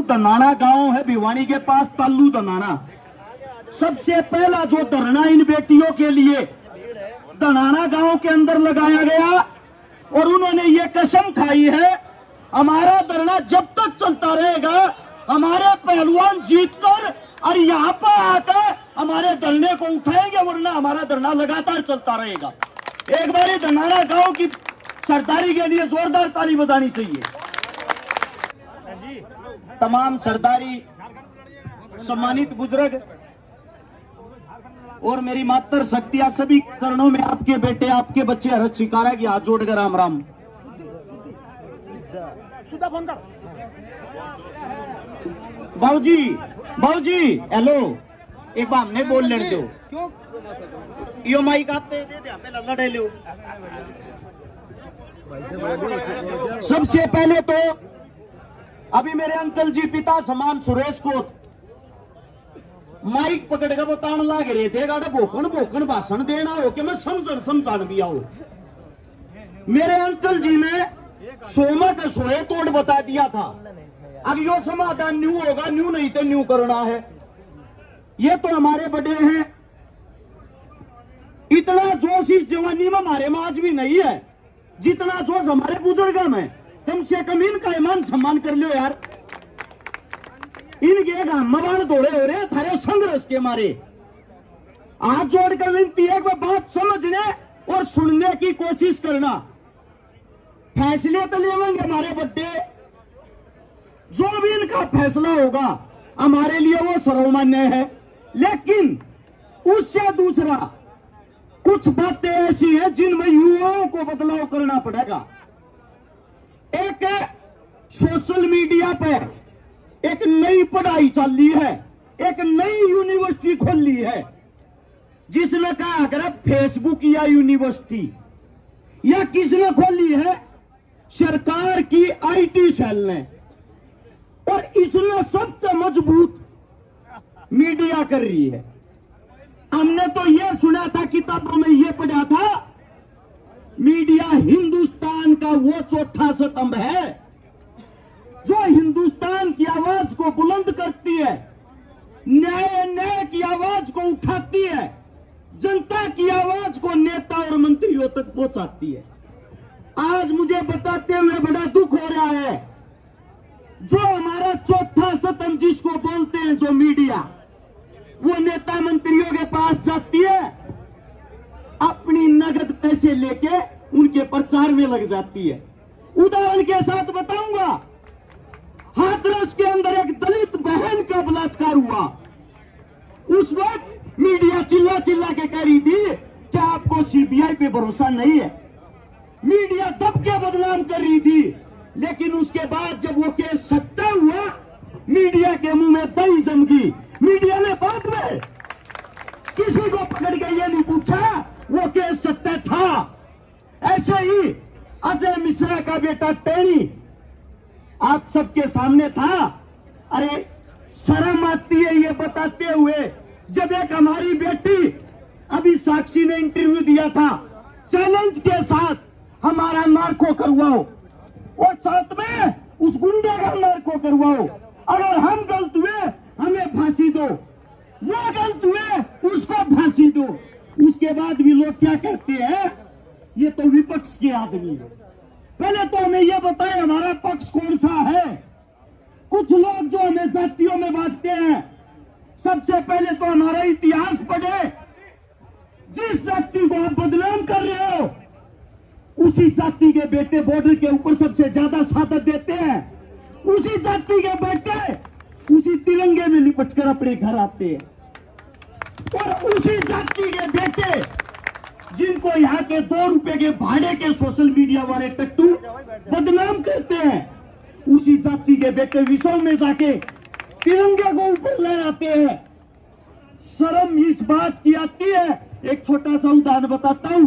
दनाना गांव है भिवानी के पास, तालू दनाना। सबसे पहला जो धरना इन बेटियों के लिए दनाना गांव के अंदर लगाया गया और उन्होंने ये कसम खाई है, हमारा धरना जब तक चलता रहेगा, हमारे पहलवान जीतकर और यहाँ पर आकर हमारे धरने को उठाएंगे, वरना हमारा धरना लगातार चलता रहेगा। एक बार दनाना गांव की सरदारी के लिए जोरदार ताली बजानी चाहिए। तमाम सरदारी, सम्मानित बुजुर्ग और मेरी मातर शक्तियां, सभी चरणों में आपके बेटे, आपके बच्चे हर्ष स्वीकारा की हाथ जोड़कर राम राम। बाबूजी, बाबूजी, हेलो, एक बार हमने बोल लेने दो। यो माइक आते दे दे, पहले लड़े लो। सबसे पहले तो अभी मेरे अंकल जी पिता समान सुरेश को माइक पकड़ के बताने लग रहे थे, गाड़ा भोकन भोकन भाषण देना हो कि मैं समझान भी आऊ। मेरे अंकल जी ने सोमा के सोए तोड़ बता दिया था। अब यो समाधान न्यू होगा, न्यू नहीं तो न्यू करना है। ये तो हमारे बड़े हैं, इतना जोश इस जवानी में हमारे में आज भी नहीं है जितना जोश हमारे बुजुर्गों में। कम से कम इनका ईमान सम्मान कर लो यार। इनके मवाल दौड़े हो रहे थारे संघर्ष के मारे। हाथ जोड़कर विनती है कि बात समझने और सुनने की कोशिश करना। फैसले तो लेंगे हमारे बड्डे, जो भी इनका फैसला होगा हमारे लिए वो सर्वमान्य है। लेकिन उससे दूसरा कुछ बातें ऐसी हैं जिनमें युवाओं को बदलाव करना पड़ेगा। एक सोशल मीडिया पर एक नई पढ़ाई चल रही है, एक नई यूनिवर्सिटी खोल ली है, जिसने कहा अगर फेसबुक या यूनिवर्सिटी या किसने खोली है, सरकार की आईटी सेल ने, और इसने सबसे मजबूत मीडिया कर रही है। हमने तो यह सुना था, किताबों में यह पढ़ा था, मीडिया हिंदुस्तान का वो चौथा स्तंभ है जो हिंदुस्तान की आवाज को बुलंद करती है, न्याय की आवाज को उठाती है, जनता की आवाज को नेता और मंत्रियों तक पहुंचाती है। आज मुझे बताते हुए बड़ा दुख हो रहा है, जो हमारा चौथा स्तंभ जिसको बोलते हैं जो मीडिया, वो नेता मंत्रियों के पास जाती है, अपनी नगद पैसे लेके उनके प्रचार में लग जाती है। उदाहरण के साथ बताऊंगा, हाथरस के अंदर एक दलित बहन का बलात्कार हुआ। उस वक्त मीडिया चिल्ला चिल्ला के कह रही थी कि आपको सीबीआई पे भरोसा नहीं है। मीडिया दब के बदनाम कर रही थी, लेकिन उसके बाद जब वो केस सत्य हुआ, मीडिया के मुंह में दही जम गई। मीडिया ने बाद में किसी को पकड़ के ये नहीं पूछा वो केस सत्य था। ऐसे ही अजय मिश्रा का बेटा टेनी आप सबके सामने था। अरे शर्म आती है ये बताते हुए, जब एक हमारी बेटी अभी साक्षी ने इंटरव्यू दिया था, चैलेंज के साथ हमारा नार्को करवाओ और साथ में उस गुंडे का नार्को करवाओ, अगर हम गलत हुए हमें फांसी दो, वो गलत हुए उसको फांसी दो। उसके बाद भी लोग क्या कहते हैं, ये तो विपक्ष के आदमी है। पहले तो हमें यह बताएं हमारा पक्ष कौन सा है। कुछ लोग जो हमें जातियों में बांटते हैं, सबसे पहले तो हमारा इतिहास पढ़े। जिस जाति को आप बदनाम कर रहे हो, उसी जाति के बेटे बॉर्डर के ऊपर सबसे ज्यादा शहादत देते हैं। उसी जाति के बेटे उसी तिरंगे में लिपट कर अपने घर आते हैं, और उसी जाति के बेटे जिनको यहाँ के 2 रुपए के भाड़े के सोशल मीडिया वाले टट्टू बदनाम करते हैं, उसी जाति के बेटे विश्व में जाके तिरंगे को ऊपर लहराते हैं। शर्म इस बात की आती है। एक छोटा सा उदाहरण बताता हूं,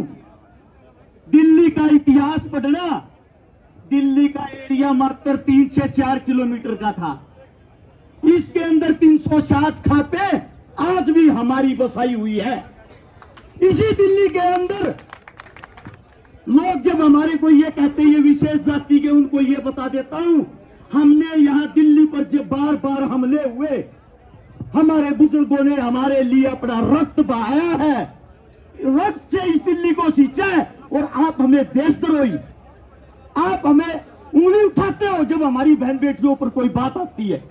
दिल्ली का इतिहास पढ़ना। दिल्ली का एरिया मात्र 3 से 4 किलोमीटर का था। इसके अंदर 307 खापे आज भी हमारी बसाई हुई है। इसी दिल्ली के अंदर लोग जब हमारे को ये कहते हैं ये विशेष जाति के, उनको ये बता देता हूं, हमने यहाँ दिल्ली पर जो बार बार हमले हुए, हमारे बुजुर्गों ने हमारे लिए अपना रक्त बहाया है, रक्त से इस दिल्ली को सींचा है। और आप हमें देशद्रोही, आप हमें उंगली उठाते हो जब हमारी बहन बेटियों पर कोई बात आती है।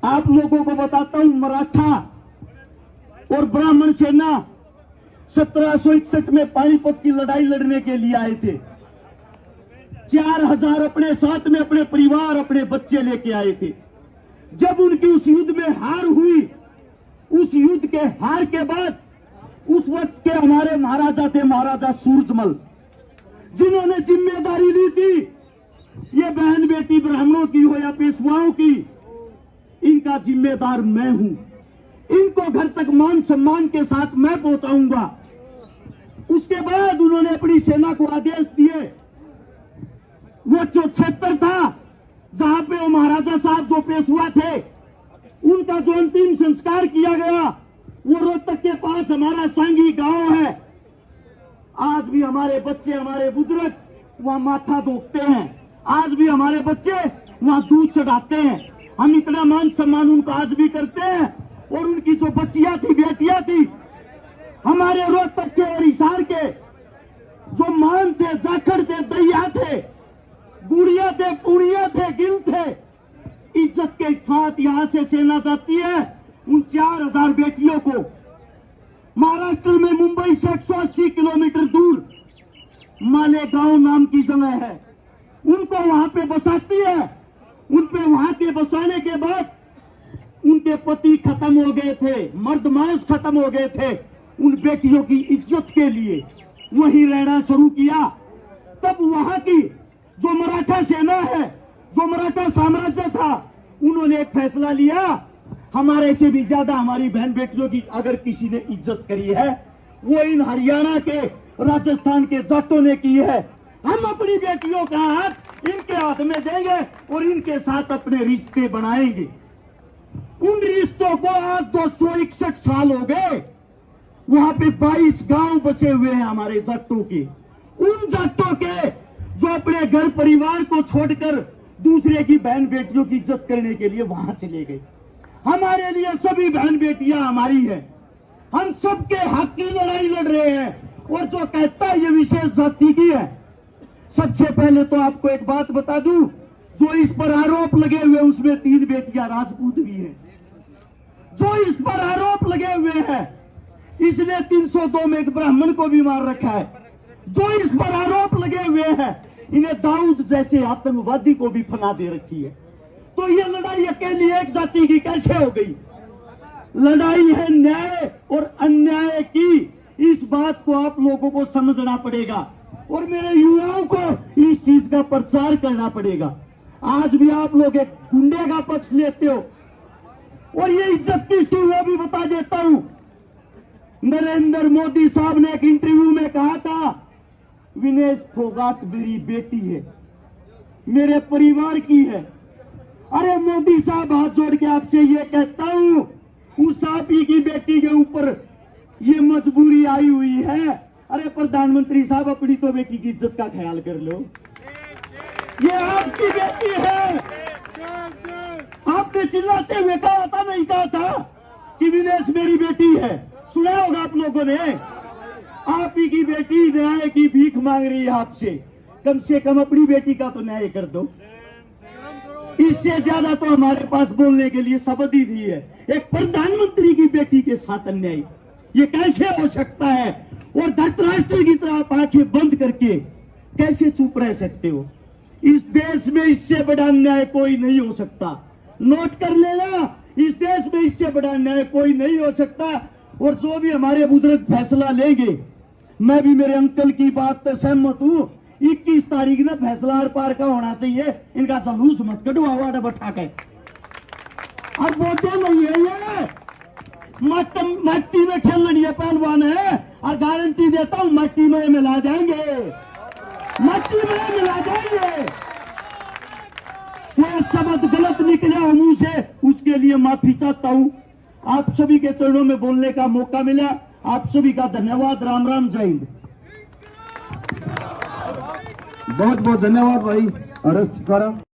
आप लोगों को बताता हूं, मराठा और ब्राह्मण सेना 1761 में पानीपत की लड़ाई लड़ने के लिए आए थे। 4000 अपने साथ में अपने परिवार, अपने बच्चे लेके आए थे। जब उनकी उस युद्ध में हार हुई, उस युद्ध के हार के बाद उस वक्त के हमारे महाराजा थे, महाराजा सूरजमल, जिन्होंने जिम्मेदारी ली थी ये बहन बेटी ब्राह्मणों की हो या पेशवाओं की, इनका जिम्मेदार मैं हूं, इनको घर तक मान सम्मान के साथ मैं पहुंचाऊंगा। उसके बाद उन्होंने अपनी सेना को आदेश दिए, वो जो क्षेत्र था जहां पे वो महाराजा साहब जो पेशवा थे, उनका जो अंतिम संस्कार किया गया, वो रोहतक के पास हमारा सांगी गांव है। आज भी हमारे बच्चे, हमारे बुजुर्ग वहां माथा धोते हैं, आज भी हमारे बच्चे वहां दूध चढ़ाते हैं। हम इतना मान सम्मान उनको आज भी करते हैं। और उनकी जो बच्चियां थी, बेटियां थी, हमारे रोहतक के और हिसार के जो मान थे, जाखड़ थे, दैया थे, गुड़िया थे, पुड़िया थे, गिल थे, इज्जत के साथ यहां से सेना जाती है। उन 4000 बेटियों को महाराष्ट्र में मुंबई से 180 किलोमीटर दूर मालेगांव नाम की जगह है, उनको वहां पे बसाती है। उन पे वहां के बसाने के बाद उनके पति खत्म हो गए थे, मर्द मांस खत्म हो गए थे। उन बेटियों की इज्जत के लिए वहीं रहना शुरू किया। तब वहां की जो मराठा सेना है, जो मराठा साम्राज्य था, उन्होंने एक फैसला लिया, हमारे से भी ज्यादा हमारी बहन बेटियों की अगर किसी ने इज्जत करी है, वो इन हरियाणा के, राजस्थान के जाटों ने की है। हम अपनी बेटियों का हाथ इनके हाथ में देंगे और इनके साथ अपने रिश्ते बनाएंगे। उन रिश्तों को आज 261 साल हो गए। वहां पे 22 गांव बसे हुए हैं हमारे जाटों के। उन जाटों के जो अपने घर परिवार को छोड़कर दूसरे की बहन बेटियों की इज्जत करने के लिए वहां चले गए। हमारे लिए सभी बहन बेटियां हमारी है, हम सबके हक की लड़ाई लड़ रहे हैं। और जो कहता है ये विशेष जाति की है, सबसे पहले तो आपको एक बात बता दूं, जो इस पर आरोप लगे हुए उसमें 3 बेटियां राजपूत भी हैं। जो इस पर आरोप लगे हुए हैं, इसने 302 में एक ब्राह्मण को भी मार रखा है। जो इस पर आरोप लगे हुए हैं, इन्हें दाऊद जैसे आतंकवादी को भी फना दे रखी है। तो ये लड़ाई अकेली एक जाति की कैसे हो गई? लड़ाई है न्याय और अन्याय की। इस बात को आप लोगों को समझना पड़ेगा और मेरे युवाओं को इस चीज का प्रचार करना पड़ेगा। आज भी आप लोग एक गुंडे का पक्ष लेते हो और ये इज्जत किसकी, वो भी बता देता हूं। नरेंद्र मोदी साहब ने एक इंटरव्यू में कहा था, विनेश फोगाट मेरी बेटी है, मेरे परिवार की है। अरे मोदी साहब, हाथ जोड़ के आपसे ये कहता हूं, उस आप ही की बेटी के ऊपर ये मजबूरी आई हुई है। अरे प्रधानमंत्री साहब, अपनी तो बेटी की इज्जत का ख्याल कर लो, ये आपकी बेटी है। आपने चिल्लाते हुए कहा था, नहीं कहा था कि विनेश मेरी बेटी है? सुना होगा आप लोगों ने। आप ही की बेटी न्याय की भीख मांग रही है आपसे, कम से कम अपनी बेटी का तो न्याय कर दो। इससे ज्यादा तो हमारे पास बोलने के लिए शब्द ही नहीं है। एक प्रधानमंत्री की बेटी के साथ अन्याय, ये कैसे हो सकता है? और धृतराष्ट्र की तरह आप आंखें बंद करके कैसे चुप रह सकते हो? इस देश में इससे बड़ा अन्याय कोई नहीं हो सकता। नोट कर लेना, इस देश में इससे बड़ा अन्याय कोई नहीं हो सकता। और जो भी हमारे बुजुर्ग फैसला लेंगे, मैं भी मेरे अंकल की बात से सहमत हूं। 21 तारीख ना फैसला आर पार का होना चाहिए। इनका जलूस मत कटवाओ बैठा के। अब बोलते नहीं है ये मट्टी में खेलनी है, पहलवान है, और गारंटी देता हूं मट्टी में मिला देंगे, मट्टी में मिला देंगे। कोई शब्द गलत निकला हो मुंह से, उसके लिए माफी चाहता हूं। आप सभी के चरणों में बोलने का मौका मिला, आप सभी का धन्यवाद। राम राम, जय हिंद। बहुत बहुत धन्यवाद भाई। अर्ज स्वीकारा।